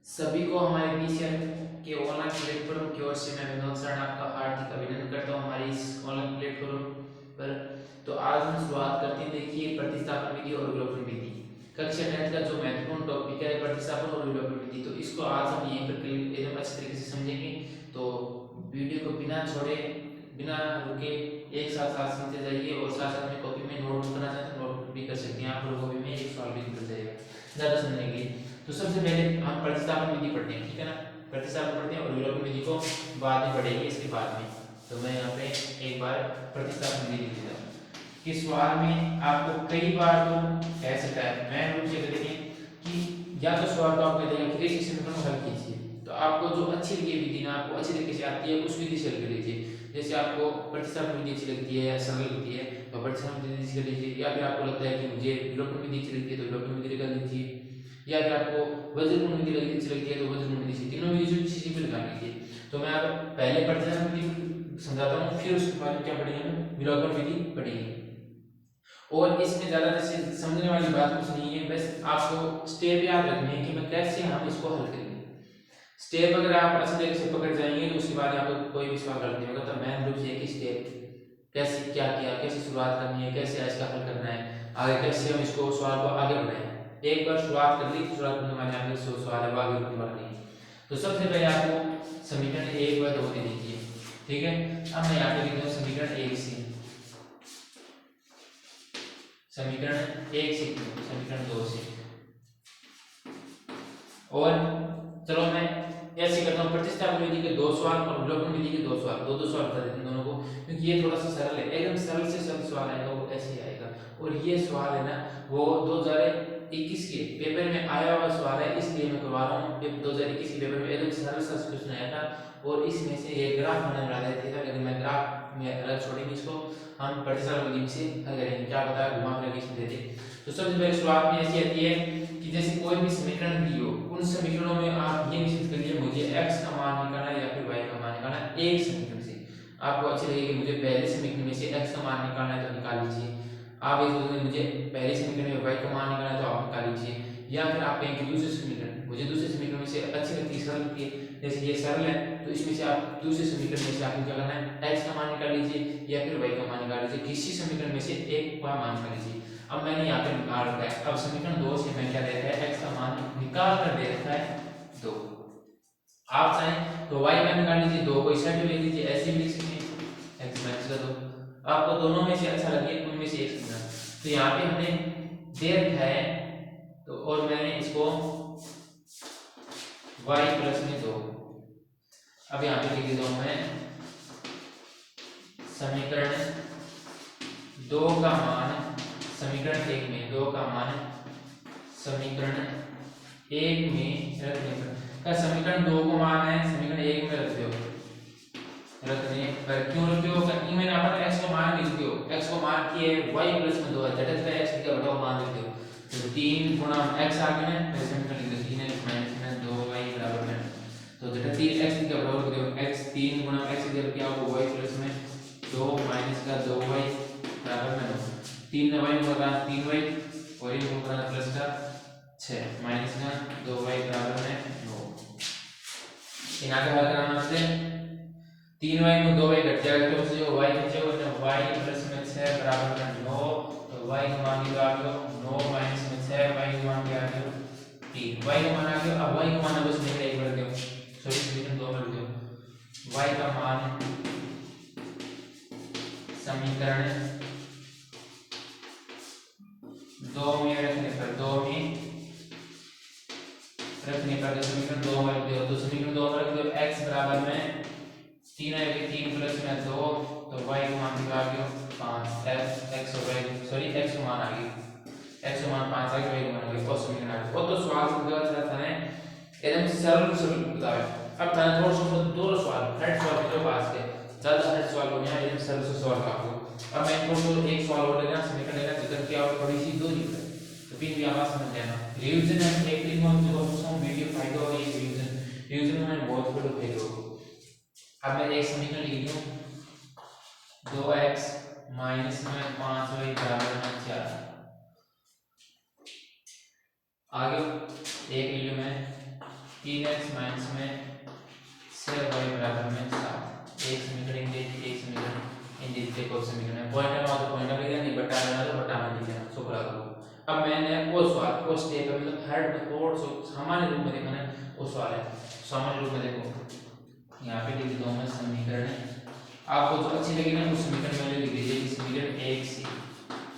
सभी को हमारे पीसीआर के ऑनलाइन प्लेटफॉर्म की ओर से मैं विनोद सर आपका हार्दिक अभिनंदन करता हूं हमारी इस ऑनलाइन प्लेटफॉर्म पर। तो आज हम शुरुआत करते हैं, देखिए, प्रतिस्थापन विधि और विलोपन विधि। कक्षा 10 का जो महत्वपूर्ण टॉपिक है प्रतिस्थापन और विलोपन विधि, तो इसको आज हम यहीं पर एकदम अच्छे तरीके से समझेंगे। तो वीडियो को बिना छोड़े, बिना रुके एक साथ साथ सुनते जाइए, और साथ साथ में कॉपी में नोट करना चाहते हैं नोट भी कर सकते हैं आप, और कॉपी में एक सवाल भी निकल जाएगा ज़्यादा समझने के लिए। तो सबसे पहले हम प्रतिस्थापन विधि पढ़ते हैं, ठीक है ना। प्रतिस्थापन पढ़ते हैं और विलोपन विधि को बाद में पढ़ेंगे, इसके बाद में। तो मैं यहाँ पे एक बार प्रतिस्थापन विधि लिख देता हूँ कि सवाल में आपको कई बार तो कह सकता है, मैं रूप से देखें कि या तो सवाल को आपको देगा कि किसी समीकरण को हल कीजिए, तो आपको जो अच्छी लगी विधि ना, आपको अच्छी तरीके से आती है, उस विधि से हल कर लीजिए। जैसे आपको प्रतिस्थापन विधि अच्छी लगती है या सरल लगती है तो प्रतिस्थापन विधि से कर लीजिए, या फिर आपको लगता है कि मुझे विलोपन विधि अच्छी लगती है तो विलोपन विधि कर लीजिए, या फिर आपको वज्रगुण विधि अच्छी लगती है तो वज्रगुण विधि से, तीनों विधि से किसी भी लगा लीजिए। तो मैं अब पहले प्रतिस्थापन विधि समझाता हूँ, फिर उसके बाद में क्या पढ़ेंगे हम, विलोपन विधि पढ़ेंगे। और इसमें ज्यादा जैसे समझने वाली बात कुछ नहीं है, बस आपको स्टेप याद रखने हैं कि मैं कैसे हम इसको हल करेंगे। स्टेप अगर आप अच्छे तरीके से पकड़ जाएंगे तो उसके बाद आपको कोई भी सवाल गलत नहीं होगा। तो मेन रूप से एक ही स्टेप, कैसे क्या किया, कैसे शुरुआत करनी है, कैसे इसका हल करना है, आगे कैसे हम इसको सवाल को आगे बढ़ाएं। एक बार शुरुआत कर ली तो शुरुआत करने वाले आगे सवाल है वो आगे बढ़ने वाला नहीं है। तो सबसे पहले आपको समीकरण 1 व 2 दे दीजिए, ठीक है। अब मैं यहाँ पे लिख दूँ समीकरण 1 से, समीकरण 1 से, समीकरण 2 से, और चलो मैं ऐसे करता हूँ, प्रतिस्थापन विधि के 2 सवाल और विलोपन विधि के 2 सवाल, दो सवाल बता देते हैं दोनों को, क्योंकि ये थोड़ा सा सरल है, एकदम सरल से सरल सवाल आएगा वो ऐसे ही आएगा। और ये सवाल है ना, वो 2021 के पेपर में आया हुआ सवाल है, इसलिए मैं करवा रहा हूँ। 2021 के पेपर में एकदम सरल सा क्वेश्चन आया था, और इसमें से ये ग्राफ बनाने वाले थे, अगर मैं ग्राफ में अलग छोड़ेंगे इसको, हम प्रतिस्थापन विधि से हल करेंगे, क्या पता घुमा फिरा के इसमें दे दे। तो सबसे पहले शुरुआत में ऐसी आती है कि जैसे कोई भी समीकरण दी हो, उन समीकरणों में आप ये निश्चित करिए मुझे x का मान निकालना है या फिर y का मान निकालना है। एक समीकरण से आपको अच्छी लगेगी, मुझे पहले समीकरण में से x का मान निकालना है तो निकाल लीजिए। आप एक सोचेंगे मुझे पहले समीकरण में y का मान निकालना है तो आप निकाल लीजिए। या फिर आप कहेंगे दूसरे समीकरण, मुझे दूसरे समीकरण में से अच्छी लगती है, सरल लगती है, जैसे ये सरल है, तो इसमें से आप दूसरे समीकरण में से आपको क्या करना है, x का मान निकाल लीजिए या फिर y का मान निकाल लीजिए, किसी समीकरण में से एक का मान निकाल लीजिए। अब मैंने यहाँ पे निकाल रखा है, अब समीकरण 2 से मैं क्या दे रखा है, x का मान निकाल कर दे रखा है 2। आप चाहें तो y का निकाल लीजिए, 2 को इस साइड में लिख लीजिए, ऐसे भी लिख सकते हैं, x माइनस का 2। आपको दोनों में से अच्छा लगे उनमें से एक चुनना। तो यहाँ पे हमने दे रखा है, तो और मैंने इसको y प्लस में 2, अब यहाँ पे लिख देता हूँ मैं समीकरण 2 का मान, समीकरण 1 में 2 का मान समीकरण 1 में रखने पर, समीकरण 2 को मान है समीकरण 1 में रख दो, रखने पर क्यों रखते हो, क्योंकि मैंने यहाँ पर x को मान लिख दियो, x को मान किए y प्लस में 2 है, झटक से x का बड़ा मान लिख दो, तो 3 गुणा x आ गया है, मैं समीकरण लिख दो 3x माइनस में 2y बराबर में, तो झटक 3x का बराबर कर दो, x 3 गुणा x इधर क्या होगा y प्लस में 2 माइनस का 2y बराबर में 3 y होगा 3y और ये होगा प्लस का 6 माइनस का 2y बराबर में 9। इन आगे हल कराना से 3y में 2y घट जाएगा, तो उससे y बचेगा y प्लस में 6 बराबर में 9, तो y का मान क्या आ गया 9 माइनस में 6, y का मान क्या आ गया 3, y का मान आ गया। अब y का मान बस नहीं एक बार दो, सॉरी समीकरण 2 में लिख दो, y का मान समीकरण 2 में रखने पर, 2 में रखने पर समीकरण 2 में रख दो, तो समीकरण 2 में रख दो x बराबर में 3 है कि 3 प्लस में 2, तो y का मान निकाल दो 5, x और y सॉरी x का मान आ गया, x का मान 5 है, y का मान आ गया, और समीकरण आ गया। वो तो सवाल समझा था ने एकदम सरल सरल बताया। अब था थोड़ा सा दो सवाल हट सवाल मेरे पास के ज्यादा हट सवाल हो गया, एकदम सरल से सवाल आपको। अब मैं थोड़ा एक सवाल और लेना समीकरण लेना जिक्र किया और थोड़ी सी दूरी पर, तो फिर भी आवाज समझ लेना। रिवीजन है एक दिन में जो हम वीडियो फायदा हो, ये रिवीजन में बहुत बड़ा फायदा हो। अब मैं एक समीकरण लिख दूं 2x माइनस में 5y बराबर में 4, आगे एक लिख लूं मैं 3x माइनस में 6y बराबर में 7। एक समीकरण एक समीकरण इन जितने को समीकरण है पॉइंटर में तो पॉइंटर लिख देना, नहीं बटा लेना तो बटा में लिख देना, सो करा दो। अब मैंने वो सवाल को स्टेप मतलब हर थोड़ा सा सामान्य रूप में देखना है, वो सवाल है सामान्य रूप में देखो यहाँ पे लिख दो मैं समीकरण आपको जो अच्छी लगी ना उस समीकरण में लिख दीजिए। समीकरण 1 से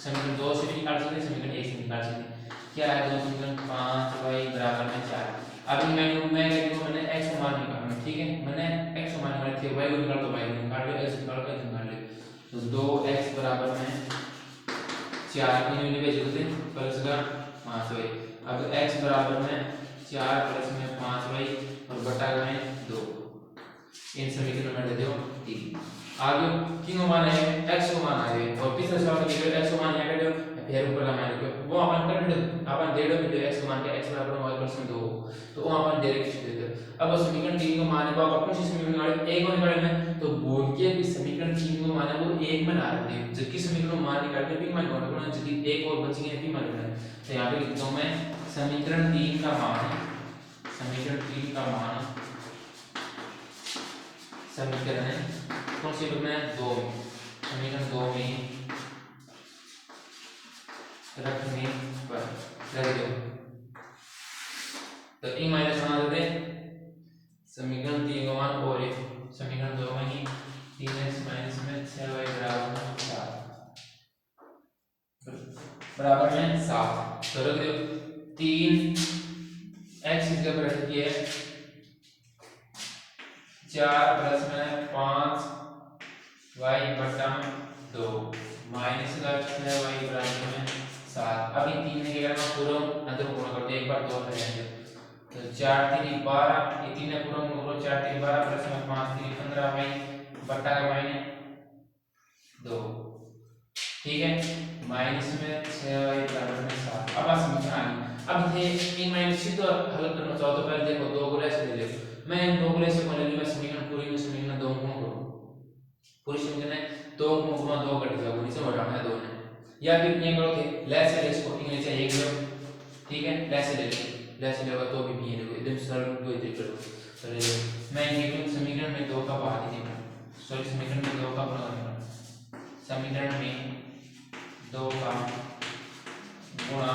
समीकरण 2 से भी निकाल सकते हैं, समीकरण 1 से निकाल सकते हैं। क्या है दो समीकरण 5y बराबर में 4। अभी मैं क्या करूं, मैंने x को मान निकालना है, ठीक है मैंने x को मान निकाला थी, y को निकाल तो y को निकाल लो, x निकाल कर निकाल ले। तो 2x बराबर में 4 की यूनिट भेज देते हैं प्लस का 5y। अब x बराबर में 4 प्लस में 5y और बटा में 2। इन समीकरण में दे दो 3। आगे किंग मान है x को मान है और पिछले सवाल में देखो x को मान यहाँ कर दो फिर ऊपर का मान रखो वो अपन कर दो अपन दे दो मिले x को मान के x बराबर y प्लस में 2 तो वो अपन डायरेक्ट दे दो। अब समीकरण 3 को मान को आप अपने समीकरण निकाले 1 को निकाले में तो बोल के कि समीकरण 3 को मान वो 1 में ना रखते हैं, जबकि समीकरण मान निकाल के p मान को रखना, जबकि एक और बच गया p मान रखना। तो यहां पे लिखता हूं मैं समीकरण 3 का मान, समीकरण 3 का मान समीकरण कौन से रूप में 2 में, समीकरण 2 में रखने पर रख दो। तो e माइनस बना देते समीकरण 3 का मान और समीकरण 2 में ही 3x माइनस में 6y बराबर में 7 तो रख दो 3x इसके ऊपर रखिए 4 प्लस में 5y बटा 2 माइनस का 6y बराबर में 7। अभी 3 ने क्या करना पूरा अंदर गुणा कर दो, एक बार 2 कर देंगे तो 4 3 12 ये 3 ने पूरा गुणा करो 4 3 12 प्लस में 5 3 15y बटा का माइनस 2, ठीक है माइनस में 6y बराबर में 7। अब आप समझ आ गई। अब थे इन माइनस से तो हल करना चाहो तो पहले देखो 2 को ऐसे ले लो, मैं इन 2 को ऐसे को ले लूं, मैं समीकरण पूरी में समीकरण 2 को करूं पूरी समीकरण 2 को गुणा 2 कट जाएगा, नीचे हटाना है 2 ने, या फिर ये करो थे लेस से लेस को इंग्लिश से 1 लो, ठीक है लेस से लेगा तो भी ये देखो एकदम सरल दो इधर करो। चलिए मैं ये समीकरण में 2 का बाहर ही सॉरी समीकरण में 2 का गुणा, समीकरण में 2 का गुणा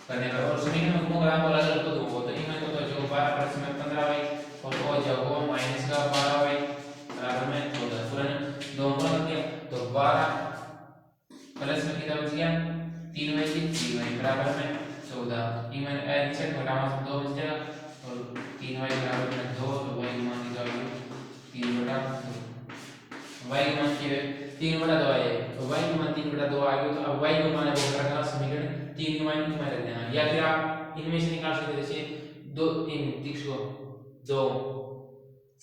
करने पर और समीकरण में गुणा करा अलग अलग को 2 तो इनमें तो जो 12 प्लस में 15y और वो जो माइनस का 12y बराबर में 14 पूरा 2 गुणा कर दिया तो 12 प्लस में कितना बच गया 3y की 3y बराबर में 14। ये मैंने नीचे घटाना 2 बच जाएगा और 3y बराबर में 2 तो y मान लीजिए 3 बटा 2 y मान के 3 बटा 2 आए तो y मान 3 बटा 2 आ गया। तो अब y को मान वो रखना समीकरण 3 मान में रख देना, या फिर आप इनमें से निकाल सकते जैसे 2 इन 3 को 2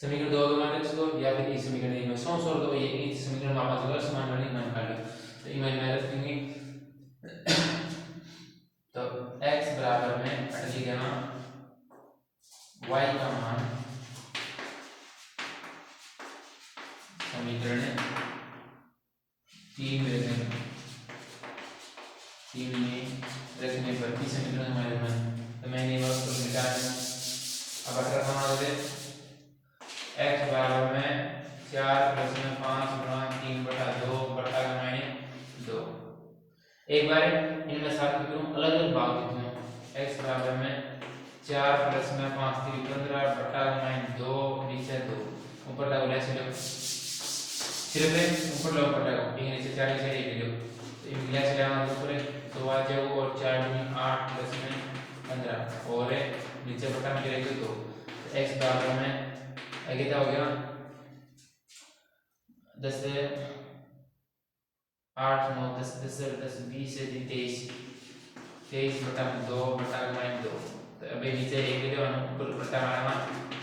समीकरण 2 को मान रख दो या फिर इस समीकरण में 100 दो ये इस समीकरण में वापस अगर समान वाले मान निकाल लो तो ये मान रख देंगे। तो x बराबर में अटकी देना y का मान समीकरण 3 में रखने पर की समीकरण हमारे मन तो मैंने बस को मिटा दिया। अब अगर बना दे x बराबर में 4 प्लस में 5 गुणा 3 बटा 2 बटा का माइनस 2। एक बार इनमें साथ में करूं अलग अलग भाग देता हूं x बराबर में 4 प्लस में 5 3 15 बटा का माइनस 2 नीचे 2 ऊपर का बोला चलो सिर्फ ऊपर लो ऊपर लगाओ ये नीचे 4 से 1 ले लो तो ये मिला चला हमारे ऊपर तो आ जाओ और 4 में 8 प्लस में 15 और नीचे बटा में गिरेगा तो x बराबर में कितना हो गया 10 से 8 9 10 10 10 20 से 23 बटा में 2 बटा में माइनस 2 तो अभी नीचे 1 ले लो ऊपर बटा मारना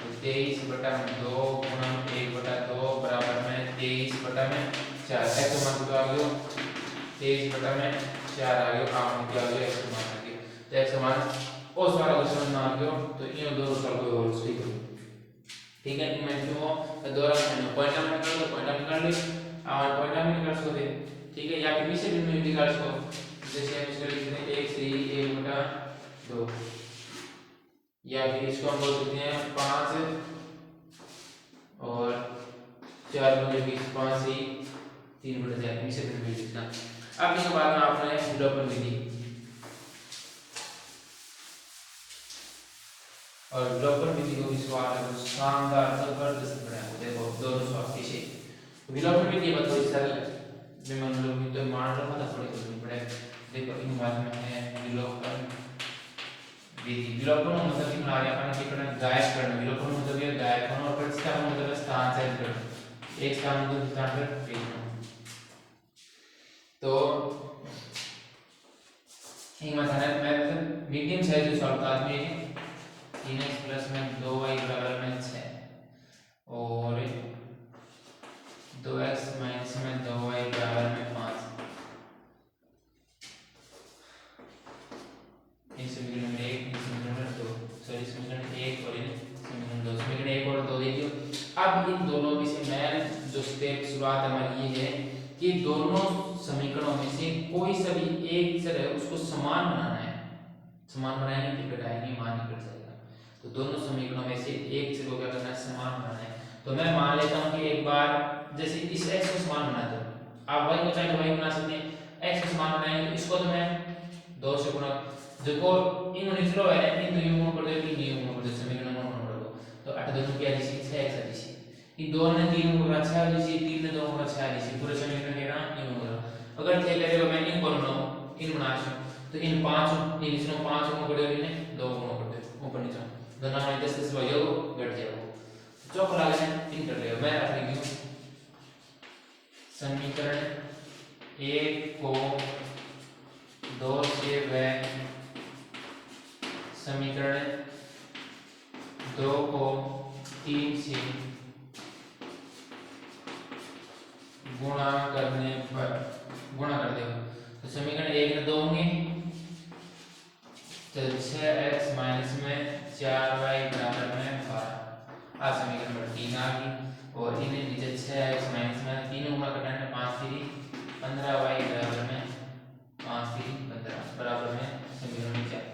तो 23 बटा में 2 गुणा 1 बटा 2 बराबर में 23 बटा में 4 x का मान तो आ गया 23 बटा में 4 आ गया काम क्या आ गया x का मान आ गया। तो x का मान और सारा क्वेश्चन में आ गया तो इन दोनों सवाल को और सही करो, ठीक है। मैं क्यों दोबारा पॉइंट में निकाल लो पॉइंट निकाल ली और पॉइंट में निकाल सकते ठीक है, या फिर विषय बिंदु में निकाल सको जैसे हम इसको लिखते हैं 1 से 1 बटा 2 या फिर इसको हम बोल सकते हैं 5 और 4 में जो कि 5 से 3/4 इसे भी लिखना। अब इसके बाद में आपने विलोपन विधि और विलोपन विधि को भी सवाल है वो शानदार जबरदस्त बनाया। देखो दोनों सवाल पीछे विलोपन विधि में थोड़ी सरल है, मैं मान लो तो मान रहा था थोड़ी थोड़ी पड़े। देखो इन बात में है विलोपन विधि। विलोपन मतलब कि हमारे अपन के करना गायब करना, विलोपन मतलब ये गायब करना और प्रतिस्थापन मतलब स्थानांतरित करना, एक स्थान को दूसरे स्थान पर भेजना। तो एक मतलब मैं मीडियम साइज जो सॉल्व था में 3x प्लस में 2y बराबर में 6 और 2x माइनस में 2y बराबर में 5। समीकरण नंबर 1, समीकरण नंबर 2, सॉरी समीकरण 1 और समीकरण 2, समीकरण 1 और 2 दे दियो। अब इन दोनों में से मैं जो स्टेप शुरुआत हमारी ये है कि दोनों समीकरणों में से कोई सा भी एक चर है उसको समान बनाना है। समान बनाएंगे तो घटाएंगे मान निकल जाएगा। तो दोनों समीकरणों में से एक चर को क्या करना है, समान बनाना है। तो मैं मान लेता हूं कि एक बार जैसे इस x को समान बना दो, आप y को चाहे तो y बना सकते हैं। x को समान बनाएंगे तो इसको तो मैं 2 से गुणा जो को इन निचलो है इन तो गुण कर दो, इन गुण कर दो, समीकरण गुण कर दो। तो 8 दोनों क्या दिशा 6x दिशा, इन 2 ने 3 गुण कर 6 दिशा, 3 ने 2 गुण 6 दिशा, पूरे समीकरण के ना इन गुण। अगर थे करेगा मैं इन गुण लो इन बना तो इन 5 इन इसमें 5 गुण कर दो, इन 2 गुण कर दो ऊपर नीचे दोनों में 10 10 वही घट जाएगा। चौक लगा है इन कर लेगा। मैं रख लिखूं समीकरण 1 को 2 से व समीकरण 2 को 3 से गुणा करने पर गुणा कर देगा तो समीकरण 1 में 2 होंगे तो 6x माइनस में 4y बराबर में 12। आज समीकरण नंबर 3 आ गई और इन्हें नीचे 6x माइनस में 3 गुणा करना है 5 3 15y बराबर में 5 3 15 बराबर में समीकरण में 4।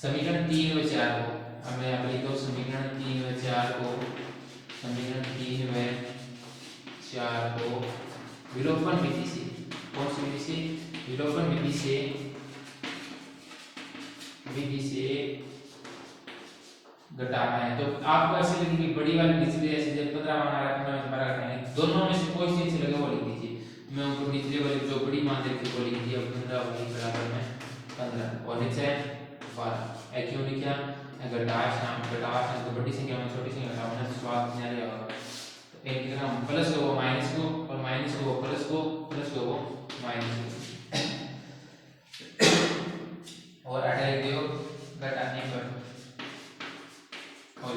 समीकरण 3 व 4 को हमने यहाँ पर लिखो समीकरण 3 व 4 को समीकरण 3 व 4 को विलोपन विधि से, कौन सी विधि से, विलोपन विधि से घटाना है। तो आपको ऐसे लिखिए कि बड़ी वाली निचली ऐसे जब 15 मान आ रहा है तो मैं तुम्हारा घटाएंगे दोनों में से कोई सी अच्छी लगे वो लिख दीजिए। मैं उनको निचले वाली जो बड़ी मान देती वो लिख दिया 15 वाली बराबर में 15 और नीचे 12। ऐ क्यों लिखा घटाश तो बड़ी संख्या में छोटी संख्या घटाना स्वाद नहीं आएगा। तो एक लिखना प्लस को माइनस को और माइनस को प्लस को प्लस को माइनस को और अटैक दियो घटाने पर और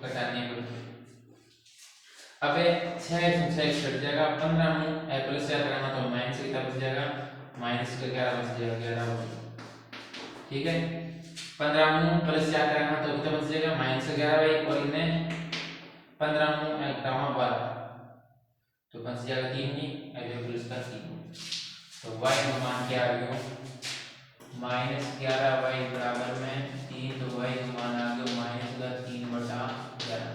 घटाने पर। अब 6 कट जाएगा 15 में प्लस से लगाना तो माइनस कितना बच जाएगा, माइनस का 11 बच जाएगा 11 बच। ठीक है 15 में प्लस से लगाना तो कितना बच जाएगा माइनस का 11 और इन्हें 15 में घटाना 12 तो बच जाएगा 3 में प्लस का 3। तो y का मान क्या आ गया माइनस 11y बराबर में 3। तो y का मान आ गया माइनस का 3/11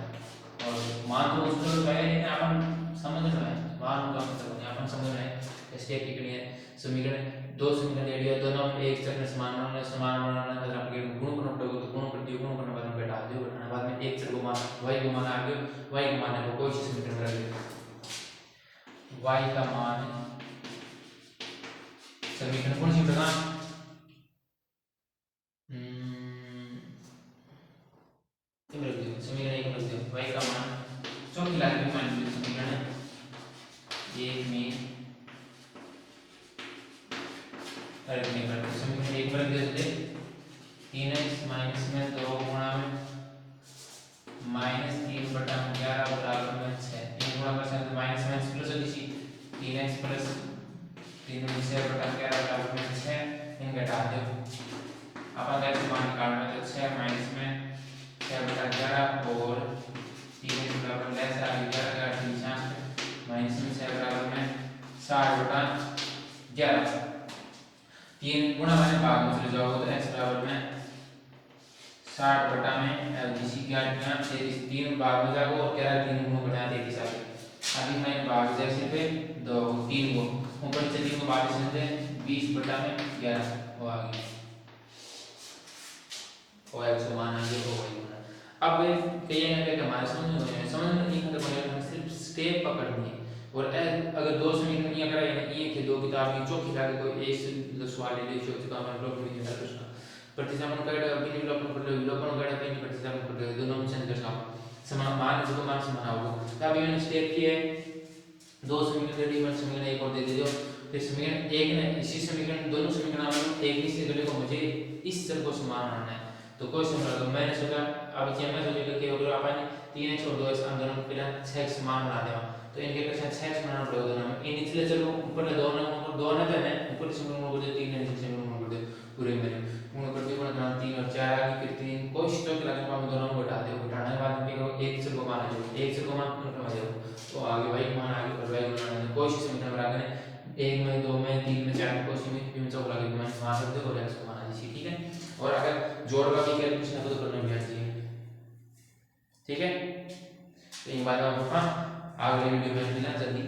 और मान तो उसको पहले अपन समझ रहे हैं मान का मतलब नहीं अपन समझ रहे हैं स्टेप की है। समीकरण 2 समीकरण ले लिया दोनों में एक चर में समान बनाना अगर आप गुण करना पड़ेगा तो गुण कर दियो गुण करने बाद में घटा दियो घटाने बाद में एक चर को मान y को मान आ गया y का मान है कोई सी समीकरण रख लिया y का मान समीकरण कौन सी प्रकार समीकरण 1 में y का मान चौथी लाइन में मान लीजिए समीकरण 1 में रखने पर समीकरण 1 में रख देते 3x माइनस में 2 गुणा में माइनस 3/11 बराबर में 6 3 गुणा कर सकते माइनस माइनस प्लस लिखिए 3x प्लस 3/11 बराबर में 6 इन घटा दो अपन कैसे मान निकालना है तो 6 माइनस में 6/11 और 3x बराबर लेस आ गया 11 माइनस में 6 बराबर में 60/11 3 गुणा मैंने भाग में चले जाओगे तो x बराबर में 60 में LGC क्या किया 33 3 भाग में जाएगा और कह रहा है 3 गुणों घटा 33 आ गया। अभी मैं भाग जाए सिर्फ 2 3 को ऊपर से 3 को बाहर से 20/11 वो आ गया और x मान आ गया वो वही होना। अब कहिए कि हमारे समझ में नहीं खत्म होगा, हमें सिर्फ स्टेप पकड़नी है। और अगर 2 समीकरण नहीं अगर ये कि 2 किताब की चौकी लाके कोई एक से सवाल ले लियो तो हमारे ब्लॉक में नहीं कर सकता। प्रतिस्थापन कर अभी विलोपन कर विलोपन कर पे प्रतिस्थापन कर दोनों में सेंस कर समान मान जो मान समान होगा। अब मैंने स्टेप किया है 2 समीकरण रेडी में समीकरण एक और दे दीजिए, फिर समीकरण एक ने इसी समीकरण दोनों समीकरण में एक ही से घड़े को मुझे इस चर को समान मानना है। तो कोई समझ मैंने सोचा अब क्या मैं सोचा कि अगर अपन 3x और 2x हम दोनों को 6x समान बना देगा तो इनके पेक्षा 6x बनाना पड़ेगा दोनों में। इन निचले चर को ऊपर ले दोनों को दो ने पहले ऊपर से गुणा कर दे 3 ने नीचे गुणा कर दे पूरे मेरे गुणा करते गुणा 3 और 4 आ गई फिर 3 कोशिश तो लगे हम दोनों को घटा दे घटाने के बाद इनको एक चर को मान लो एक चर को मान करवा दे तो आगे भाई मान आगे कर भाई गुणा कोशिश समीकरण बना करें 1 में 2 में 3 में 4 में कोशिश में चौक लगे मान सकते हो और x को माना जी ठीक है। और अगर जोड़वा की कैलकुलेशन है तो करना भी आती है ठीक है। तो ये बात आप हाँ अगले वीडियो में मिलना जल्दी।